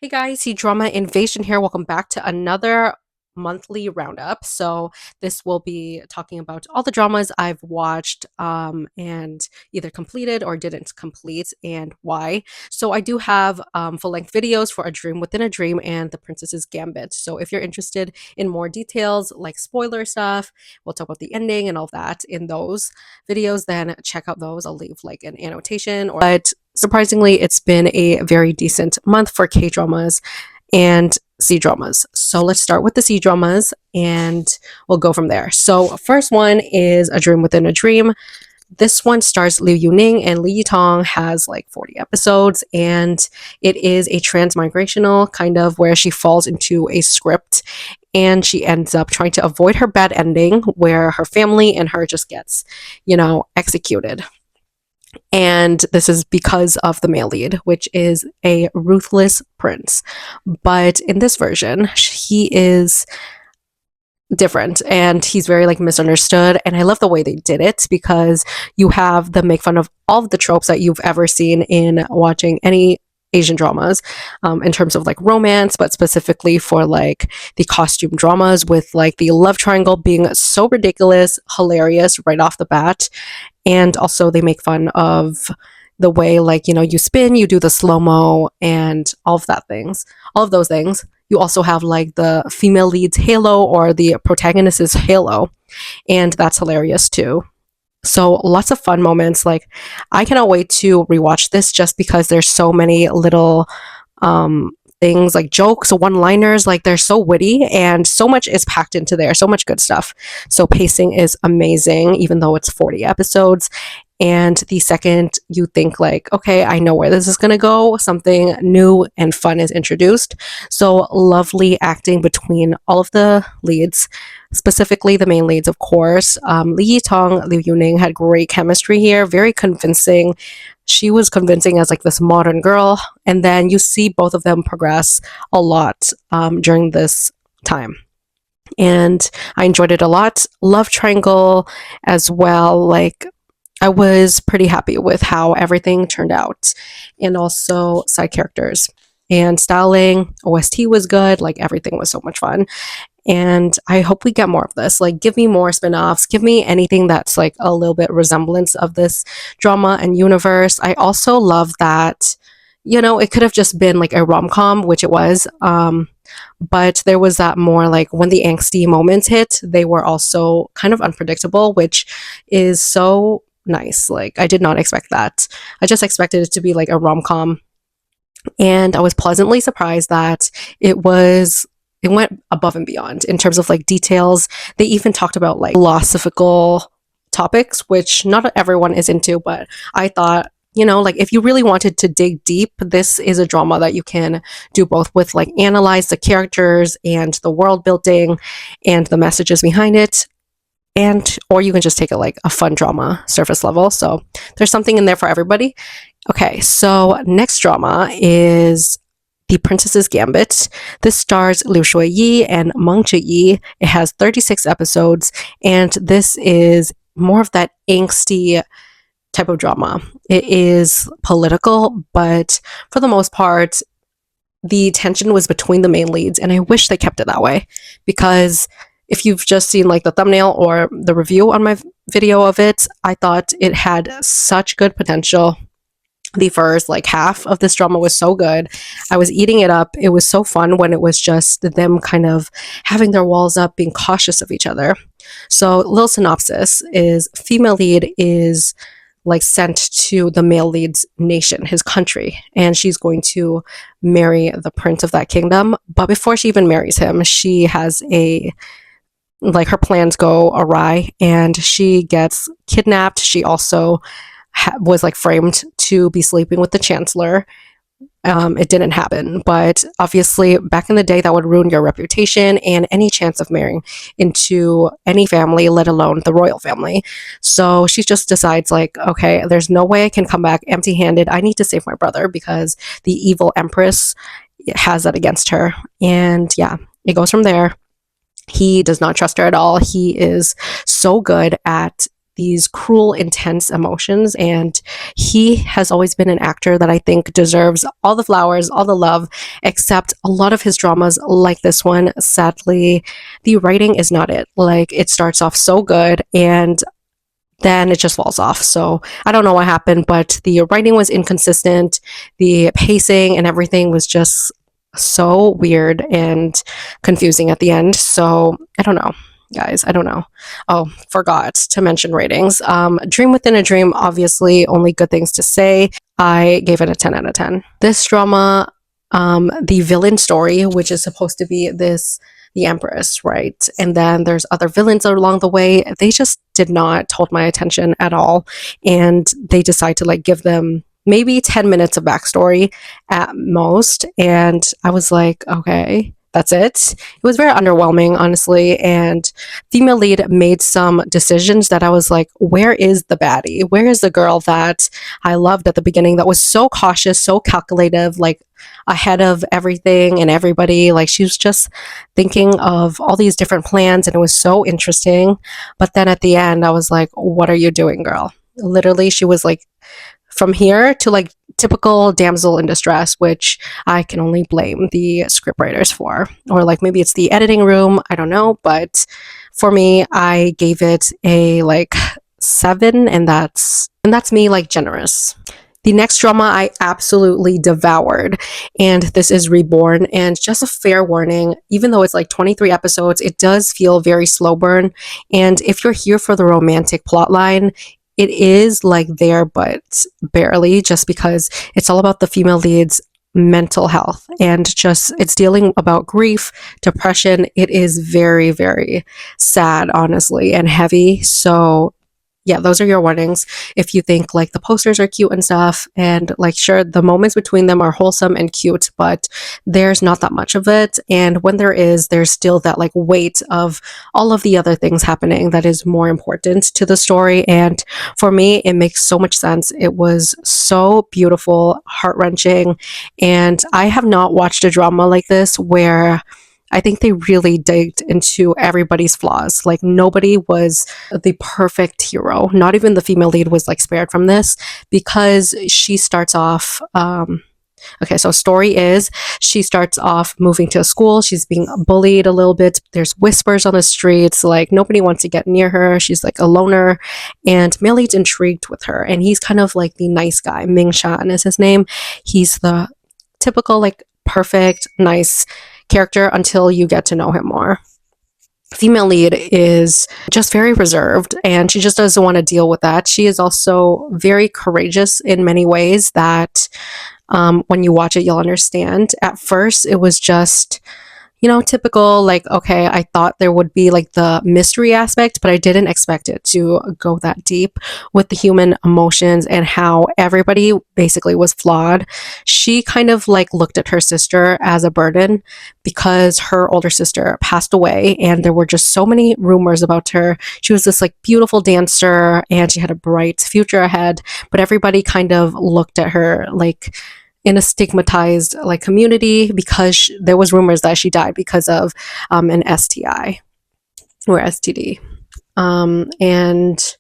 Hey guys, Cdrama Invasion here. Welcome back to another monthly roundup. So this will be talking about all the dramas I've watched and either completed or didn't complete and why. So I do have full-length videos for A Dream Within a Dream and The Princess's Gambit. So if you're interested in more details like spoiler stuff, we'll talk about the ending and all that in those videos, then check out those. I'll leave like an annotation but surprisingly, it's been a very decent month for K dramas and C dramas. So let's start with the C dramas and we'll go from there. So, first one is A Dream Within a Dream. This one stars Liu Yuning and Li Yitong, has like 40 episodes, and it is a transmigrational kind of where she falls into a script and she ends up trying to avoid her bad ending where her family and her just gets, executed. And this is because of the male lead, which is a ruthless prince. But in this version, he is different and he's very like misunderstood, and I love the way they did it because you have them make fun of all of the tropes that you've ever seen in watching any Asian dramas, in terms of like romance, but specifically for like the costume dramas with like the love triangle being so ridiculous, hilarious right off the bat. And also they make fun of the way like, you spin, you do the slow-mo and all of those things. You also have like the female lead's halo or the protagonist's halo, and that's hilarious too. So lots of fun moments. Like, I cannot wait to rewatch this just because there's so many little things like jokes, one-liners. Like, they're so witty and so much is packed into there. So much good stuff. So pacing is amazing, even though it's 40 episodes. And the second you think like, okay, I know where this is going to go, something new and fun is introduced. So lovely acting between all of the leads, specifically the main leads, of course. Li Yitong, Liu Yuning had great chemistry here, very convincing. She was convincing as like this modern girl. And then you see both of them progress a lot during this time. And I enjoyed it a lot. Love triangle as well. Like, I was pretty happy with how everything turned out, and also side characters and styling. OST was good, like everything was so much fun. And I hope we get more of this. Like, give me more spin-offs, give me anything that's like a little bit resemblance of this drama and universe. I also love that, it could have just been like a rom-com, which it was. But there was that more like when the angsty moments hit, they were also kind of unpredictable, which is so nice. Like, I did not expect that. I just expected it to be like a rom-com, and I was pleasantly surprised that it went above and beyond in terms of like details. They even talked about like philosophical topics, which not everyone is into, but I thought, like, if you really wanted to dig deep, this is a drama that you can do both with, like analyze the characters and the world building and the messages behind it, and or you can just take it like a fun drama surface level. So there's something in there for everybody. Okay, so next drama is The Princess's Gambit. This stars Liu Shuiyi and Meng Zhiyi. It has 36 episodes, and this is more of that angsty type of drama. It is political, but for the most part the tension was between the main leads, and I wish they kept it that way, because if you've just seen like the thumbnail or the review on my video of it, I thought it had such good potential. The first like half of this drama was so good. I was eating it up. It was so fun when it was just them kind of having their walls up, being cautious of each other. So, little synopsis is female lead is like sent to the male lead's nation, his country, and she's going to marry the prince of that kingdom. But before she even marries him, she has her plans go awry and she gets kidnapped. She also was like framed to be sleeping with the chancellor. It didn't happen, but obviously back in the day that would ruin your reputation and any chance of marrying into any family, let alone the royal family. So she just decides like, okay, there's no way I can come back empty-handed. I need to save my brother because the evil empress has that against her. And yeah, it goes from there. He does not trust her at all. He is so good at these cruel, intense emotions. And he has always been an actor that I think deserves all the flowers, all the love, except a lot of his dramas, like this one, sadly, the writing is not it. Like, it starts off so good and then it just falls off. So I don't know what happened, but the writing was inconsistent. The pacing and everything was just so weird and confusing at the end. So I don't know, guys. I don't know. Oh, forgot to mention ratings. Dream Within a Dream, obviously, only good things to say. I gave it a 10 out of 10. This drama, the villain story, which is supposed to be the Empress, right? And then there's other villains along the way. They just did not hold my attention at all. And they decide to like give them maybe 10 minutes of backstory at most. And I was like, okay, that's it. It was very underwhelming, honestly. And female lead made some decisions that I was like, where is the baddie? Where is the girl that I loved at the beginning that was so cautious, so calculative, like ahead of everything and everybody? Like, she was just thinking of all these different plans and it was so interesting. But then at the end, I was like, what are you doing, girl? Literally, she was like, from here to like typical damsel in distress, which I can only blame the scriptwriters for. Or like maybe it's the editing room, I don't know. But for me, I gave it a like 7, and that's me like generous. The next drama I absolutely devoured, and this is Reborn. And just a fair warning, even though it's like 23 episodes, it does feel very slow burn. And if you're here for the romantic plotline, it is like there, but barely, just because it's all about the female lead's mental health and just it's dealing about grief, depression. It is very, very sad, honestly, and heavy. So yeah, those are your warnings. If you think like the posters are cute and stuff, and like, sure, the moments between them are wholesome and cute, but there's not that much of it. And when there is, there's still that like weight of all of the other things happening that is more important to the story. And for me, it makes so much sense. It was so beautiful, heart wrenching. And I have not watched a drama like this where I think they really digged into everybody's flaws. Like, nobody was the perfect hero. Not even the female lead was like spared from this, because she starts off. Okay, so story is she starts off moving to a school. She's being bullied a little bit. There's whispers on the streets. Like, nobody wants to get near her. She's like a loner, and male lead's intrigued with her, and he's kind of like the nice guy. Ming Shan is his name. He's the typical like perfect nice character until you get to know him more. Female lead is just very reserved, and she just doesn't want to deal with that. She is also very courageous in many ways that when you watch it, you'll understand. At first, it was just, typical, like, okay, I thought there would be like the mystery aspect, but I didn't expect it to go that deep with the human emotions and how everybody basically was flawed. She kind of like looked at her sister as a burden because her older sister passed away, and there were just so many rumors about her. She was this like beautiful dancer and she had a bright future ahead, but everybody kind of looked at her like in a stigmatized like community because there was rumors that she died because of an STI or STD. And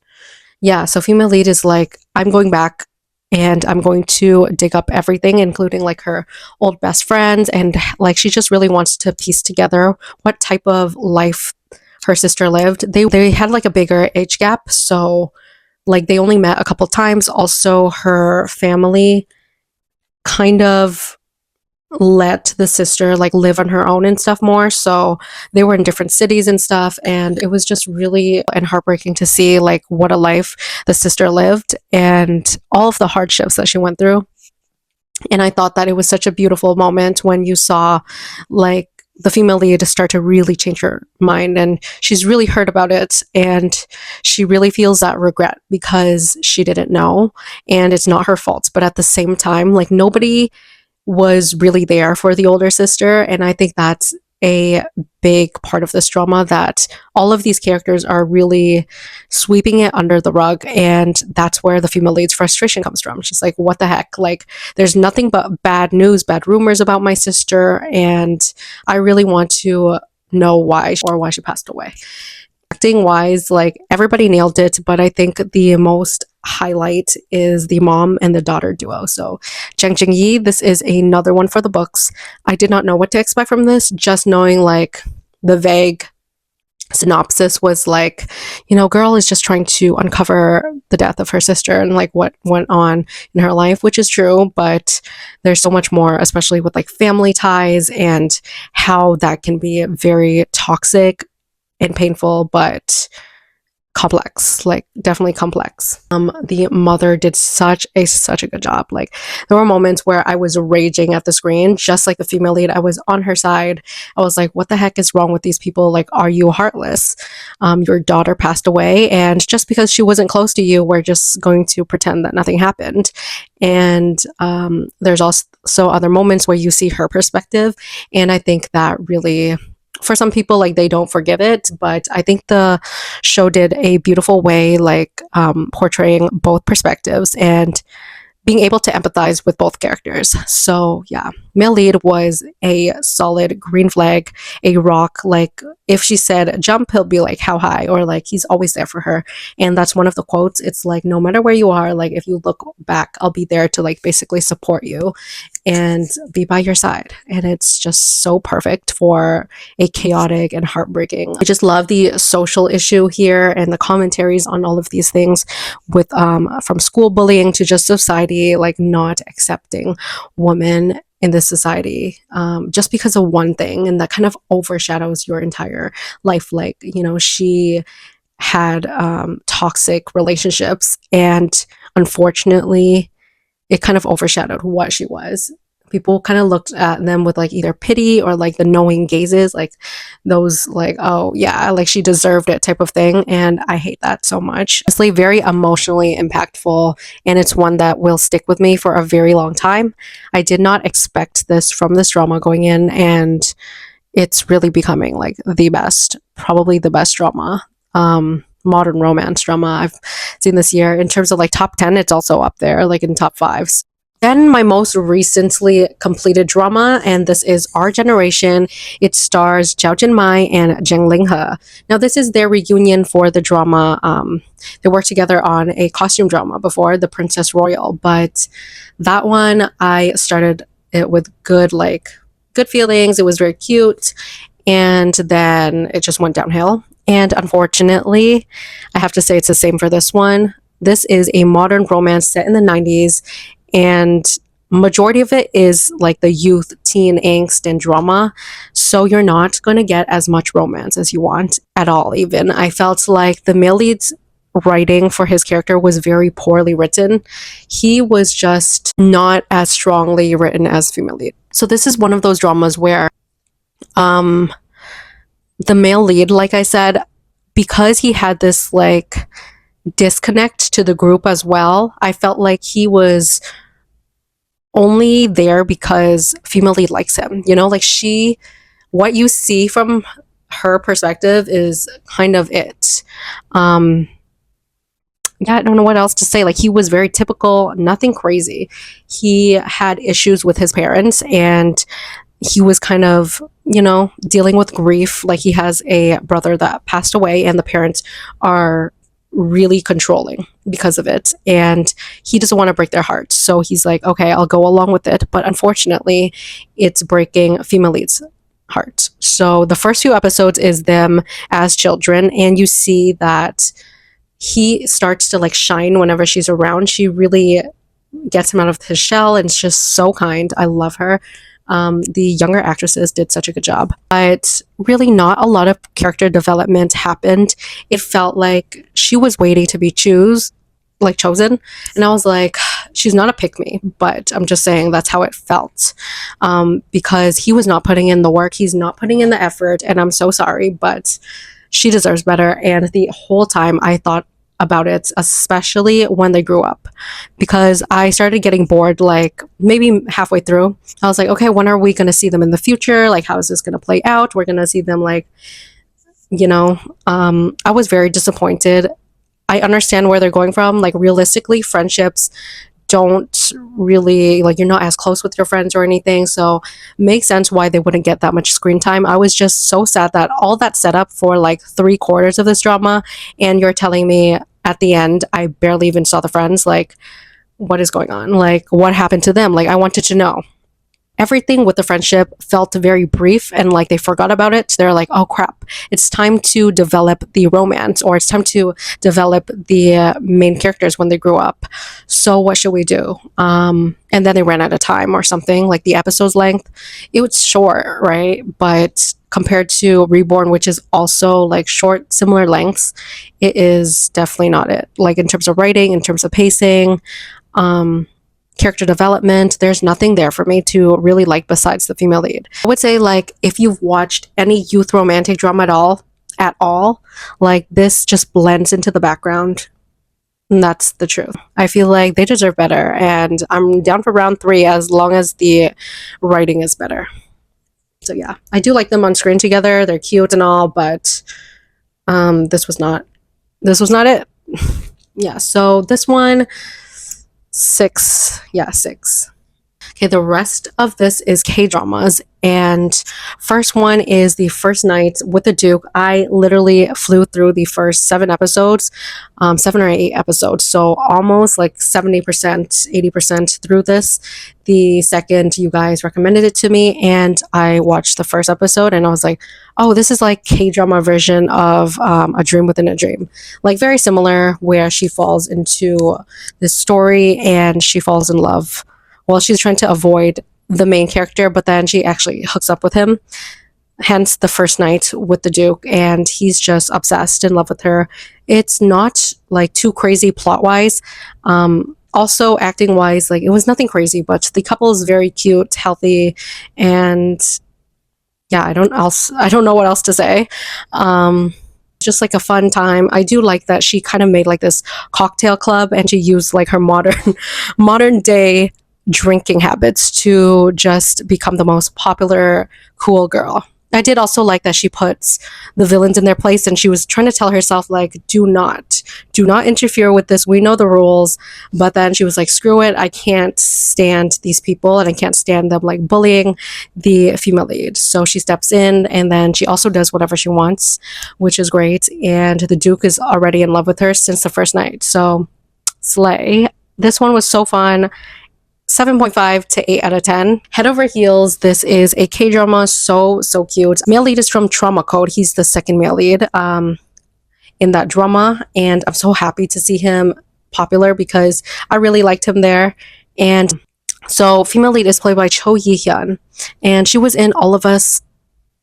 yeah, so female lead is like, I'm going back and I'm going to dig up everything, including like her old best friends, and like she just really wants to piece together what type of life her sister lived. They had like a bigger age gap, so like they only met a couple times. Also, her family kind of let the sister like live on her own and stuff more, so they were in different cities and stuff, and it was just really and heartbreaking to see like what a life the sister lived and all of the hardships that she went through. And I thought that it was such a beautiful moment when you saw like the female lead start to really change her mind, and she's really hurt about it, and she really feels that regret because she didn't know, and it's not her fault. But at the same time, like, nobody was really there for the older sister, and I think that's a big part of this drama, that all of these characters are really sweeping it under the rug, and that's where the female lead's frustration comes from. She's like, what the heck, like, there's nothing but bad news, bad rumors about my sister, and I really want to know why she passed away. acting wise, like everybody nailed it, but I think the most highlight is the mom and the daughter duo. So Jang Jing Yi, this is another one for the books. I did not know what to expect from this, just knowing like the vague synopsis was like, girl is just trying to uncover the death of her sister and like what went on in her life, which is true, but there's so much more, especially with like family ties and how that can be very toxic and painful, but complex, like definitely complex. The mother did such a good job. Like there were moments where I was raging at the screen, just like the female lead. I was on her side. I was like, what the heck is wrong with these people? Like, are you heartless? Your daughter passed away, and just because she wasn't close to you, we're just going to pretend that nothing happened. And there's also other moments where you see her perspective, and I think that really, for some people, like they don't forgive it, but I think the show did a beautiful way, like portraying both perspectives and being able to empathize with both characters. So yeah, male lead was a solid green flag, a rock. Like if she said jump, he'll be like how high, or like he's always there for her. And that's one of the quotes. It's like no matter where you are, like if you look back, I'll be there to like basically support you and be by your side. And it's just so perfect for a chaotic and heartbreaking. I just love the social issue here and the commentaries on all of these things, with from school bullying to just society like not accepting women in this society just because of one thing, and that kind of overshadows your entire life. Like she had toxic relationships, and unfortunately it kind of overshadowed what she was. People kind of looked at them with like either pity or like the knowing gazes, like those like, oh yeah, like she deserved it type of thing. And I hate that so much. Honestly, very emotionally impactful, and it's one that will stick with me for a very long time. I did not expect this from this drama going in, and it's really becoming like the best, probably the best drama. Modern romance drama I've seen this year. In terms of like top 10, it's also up there, like in top 5s. Then my most recently completed drama, and this is Our Generation. It stars Zhao Jinmai and Zheng Linghe. Now this is their reunion for the drama. They worked together on a costume drama before, The Princess Royal, but that one I started it with good feelings. It was very cute, and then it just went downhill. And unfortunately, I have to say it's the same for this one. This is a modern romance set in the 90s, and majority of it is like the youth teen angst and drama, so you're not going to get as much romance as you want at all. Even I felt like the male lead's writing for his character was very poorly written. He was just not as strongly written as female lead. So this is one of those dramas where the male lead, like I said, because he had this like disconnect to the group as well, I felt like he was only there because female lead likes him. Like what you see from her perspective is kind of it. Yeah, I don't know what else to say. Like he was very typical, nothing crazy. He had issues with his parents, and he was kind of, dealing with grief. Like he has a brother that passed away, and the parents are really controlling because of it, and he doesn't want to break their hearts. So he's like, okay, I'll go along with it. But unfortunately, it's breaking female lead's heart. So the first few episodes is them as children, and you see that he starts to like shine whenever she's around. She really gets him out of his shell, and it's just so kind. I love her. The younger actresses did such a good job, but really not a lot of character development happened. It felt like she was waiting to be chosen, and I was like, she's not a pick me, but I'm just saying that's how it felt, because he was not putting in the work, he's not putting in the effort, and I'm so sorry, but she deserves better. And the whole time I thought about it, especially when they grew up, because I started getting bored like maybe halfway through. I was like, okay, when are we going to see them in the future? Like, how is this going to play out? We're going to see them like, I was very disappointed. I understand where they're going from. Like, realistically, friendships don't really like, you're not as close with your friends or anything, so makes sense why they wouldn't get that much screen time. I was just so sad that all that set up for like 3/4 of this drama, and you're telling me at the end I barely even saw the friends. Like, what is going on? Like, what happened to them? Like, I wanted to know. Everything with the friendship felt very brief and like they forgot about it. They're like, oh crap, it's time to develop the romance, or it's time to develop the main characters when they grew up. So what should we do? And then they ran out of time or something, like the episode's length. It was short, right? But compared to Reborn, which is also like short, similar lengths, it is definitely not it. Like in terms of writing, in terms of pacing, um, character development, there's nothing there for me to really like besides the female lead. I would say, like, if you've watched any youth romantic drama at all, like this just blends into the background. And that's the truth. I feel like they deserve better, and I'm down for round 3 as long as the writing is better. So yeah, I do like them on screen together. They're cute and all, but this was not it. Yeah, so this one, 6. Yeah, 6. Okay, the rest of this is K-dramas, and first one is The First Night with the Duke. I literally flew through the first 7 episodes, 7 or 8 episodes, so almost like 70%, 80% through this. The second you guys recommended it to me, and I watched the first episode, and I was like, oh, this is like K-drama version of A Dream Within a Dream. Like very similar, where she falls into this story and she falls in love. Well, she's trying to avoid the main character, but then she actually hooks up with him. Hence the first night with the Duke, and he's just obsessed in love with her. It's not like too crazy plot wise. Also acting wise, like it was nothing crazy, but the couple is very cute, healthy, and yeah, I don't know what else to say. Just like a fun time. I do like that she kind of made like this cocktail club, and she used like her modern day drinking habits to just become the most popular cool girl. I did also like that she puts the villains in their place, and she was trying to tell herself like, do not interfere with this, we know the rules. But then she was like, screw it, I can't stand these people, and I can't stand them like bullying the female lead. So she steps in, and then she also does whatever she wants, which is great. And the Duke is already in love with her since the first night, so slay. This one was so fun. 7.5 to 8 out of 10. Head over heels, this is a K-drama, so cute. Male lead is from Trauma Code. He's the second male lead in that drama, and I'm so happy to see him popular because I really liked him there. And so female lead is played by Cho Yi-hyun, and she was in All of Us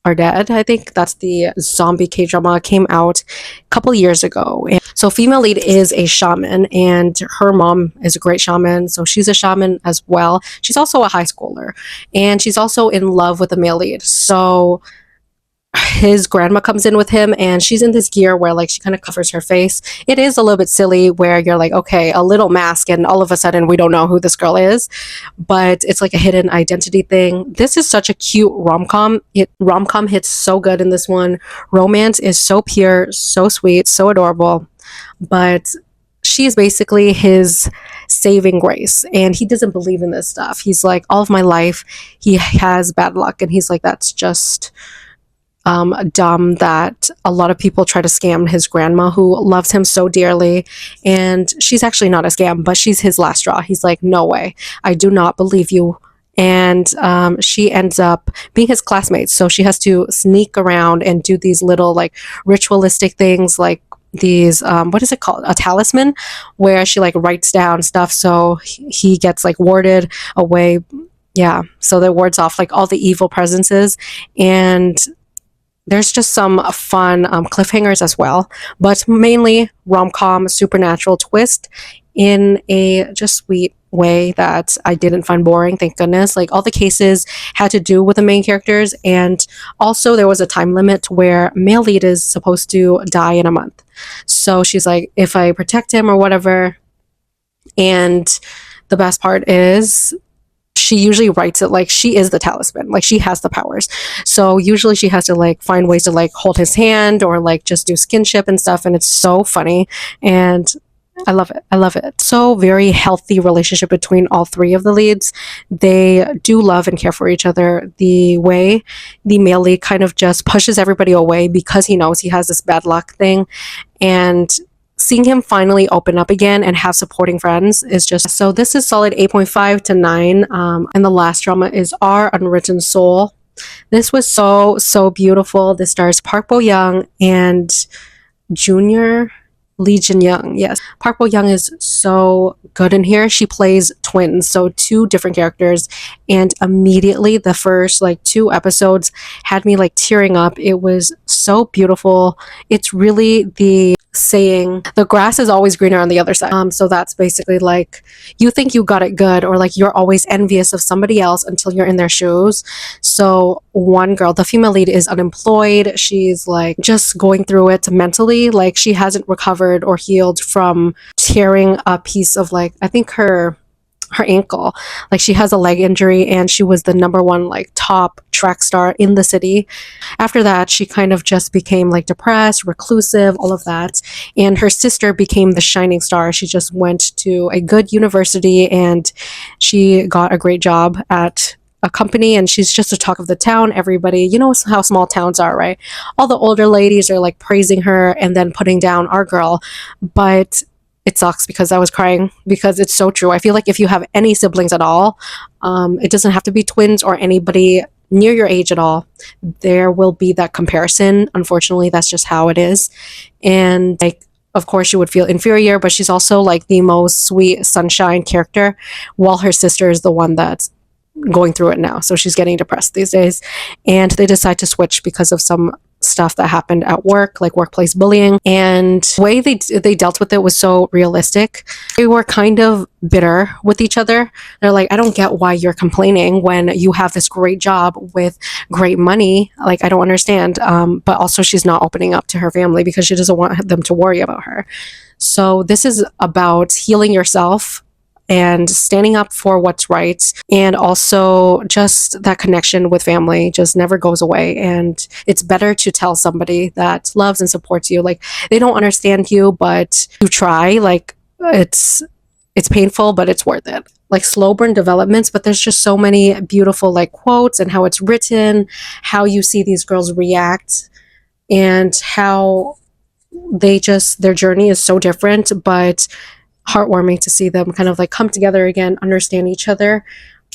Are Dead. I think that's the zombie K-drama, came out a couple years ago. And so female lead is a shaman, and her mom is a great shaman, so she's a shaman as well. She's also a high schooler, and she's also in love with the male lead. So his grandma comes in with him, and she's in this gear where like she kind of covers her face. It is a little bit silly where you're like, okay, a little mask, and all of a sudden we don't know who this girl is, but it's like a hidden identity thing. This is such a cute rom-com. Rom-com hits so good in this one. Romance is so pure, so sweet, so adorable, but she is basically his saving grace, and he doesn't believe in this stuff. He's like, all of my life he has bad luck, and he's like, that's just dumb that a lot of people try to scam his grandma who loves him so dearly, and she's actually not a scam, but she's his last straw. He's like, no way, I do not believe you. And she ends up being his classmate, so she has to sneak around and do these little like ritualistic things, like these what is it called, a talisman, where she like writes down stuff so he gets like warded away. Yeah, so that wards off like all the evil presences. And there's just some fun cliffhangers as well, but mainly rom-com, supernatural twist in a just sweet way that I didn't find boring, thank goodness. Like all the cases had to do with the main characters, and also there was a time limit where male lead is supposed to die in a month. So she's like, if I protect him or whatever. And the best part is she usually writes it like she is the talisman, like she has the powers. So usually she has to like find ways to like hold his hand or like just do skinship and stuff, and it's so funny. And I love it. I love it. So very healthy relationship between all three of the leads. They do love and care for each other. The way the male lead kind of just pushes everybody away because he knows he has this bad luck thing, and seeing him finally open up again and have supporting friends is just so. This is solid 8.5 to 9. And the last drama is our Unwritten Soul. This was so beautiful. This stars Park Bo Young and Junior Lee Jin Young. Yes, Park Bo Young is so good in here. She plays twins, so two different characters, and immediately the first like 2 episodes had me like tearing up. It was so beautiful. It's really the saying the grass is always greener on the other side. So that's basically like you think you got it good, or like you're always envious of somebody else until you're in their shoes. So one girl, the female lead, is unemployed. She's like just going through it mentally. Like she hasn't recovered or healed from tearing a piece of like I think her ankle. Like she has a leg injury, and she was the number one like top track star in the city. After that, she kind of just became like depressed, reclusive, all of that. And her sister became the shining star. She just went to a good university and she got a great job at a company, and she's just the talk of the town. Everybody, you know how small towns are, right? All the older ladies are like praising her and then putting down our girl. But it sucks because I was crying because it's so true. I feel like if you have any siblings at all, it doesn't have to be twins or anybody near your age at all, there will be that comparison. Unfortunately, that's just how it is. And like, of course, she would feel inferior, but she's also like the most sweet sunshine character, while her sister is the one that's going through it now. So she's getting depressed these days. And they decide to switch because of some stuff that happened at work, like workplace bullying. And the way they dealt with it was so realistic. They were kind of bitter with each other. They're like, I don't get why you're complaining when you have this great job with great money. Like, I don't understand. But also she's not opening up to her family because she doesn't want them to worry about her. So this is about healing yourself and standing up for what's right, and also just that connection with family just never goes away. And it's better to tell somebody that loves and supports you, like they don't understand you, but you try. Like it's painful, but it's worth it. Like slow burn developments, but there's just so many beautiful like quotes and how it's written, how you see these girls react, and how they just their journey is so different, but heartwarming to see them kind of like come together again, understand each other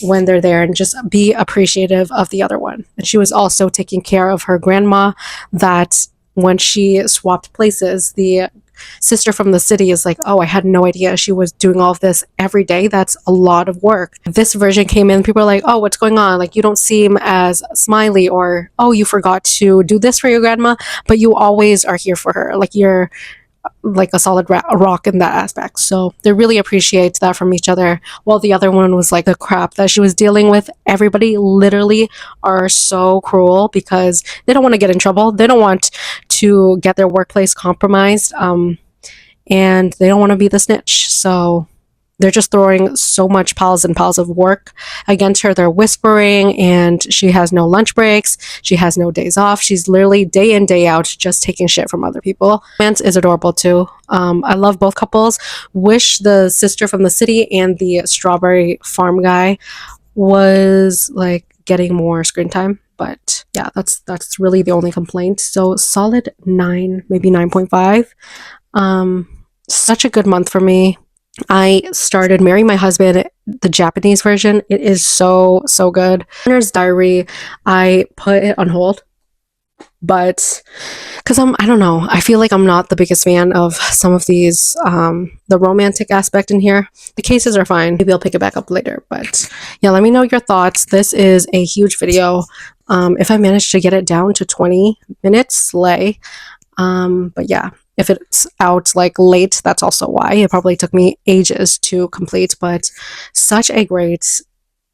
when they're there, and just be appreciative of the other one. And she was also taking care of her grandma, that when she swapped places, the sister from the city is like, oh, I had no idea she was doing all of this every day. That's a lot of work. This version came in, people are like, oh, what's going on? Like, you don't seem as smiley, or oh, you forgot to do this for your grandma, but you always are here for her. Like, you're like a solid rock in that aspect. So they really appreciate that from each other, while the other one was like the crap that she was dealing with. Everybody literally are so cruel because they don't want to get in trouble, they don't want to get their workplace compromised, and they don't want to be the snitch. So they're just throwing so much piles and piles of work against her. They're whispering, and she has no lunch breaks. She has no days off. She's literally day in, day out, just taking shit from other people. Romance is adorable too. I love both couples. Wish the sister from the city and the strawberry farm guy was like getting more screen time. But yeah, that's really the only complaint. So solid 9, maybe 9.5. Such a good month for me. I started Marrying My Husband, the Japanese version. It is so good. Coroner's Diary, I put it on hold, but because I don't know, I feel like I'm not the biggest fan of some of these, the romantic aspect in here. The cases are fine. Maybe I'll pick it back up later. But yeah, let me know your thoughts. This is a huge video. If I manage to get it down to 20 minutes, slay. But yeah, if it's out like late, that's also why. It probably took me ages to complete, but such a great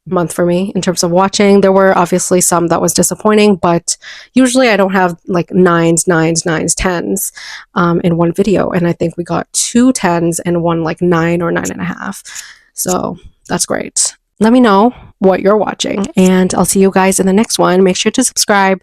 month for me in terms of watching. There were obviously some that was disappointing, but usually I don't have like 9s, 10s in one video. And I think we got 2 10s and one like 9 or 9.5. So that's great. Let me know what you're watching, and I'll see you guys in the next one. Make sure to subscribe.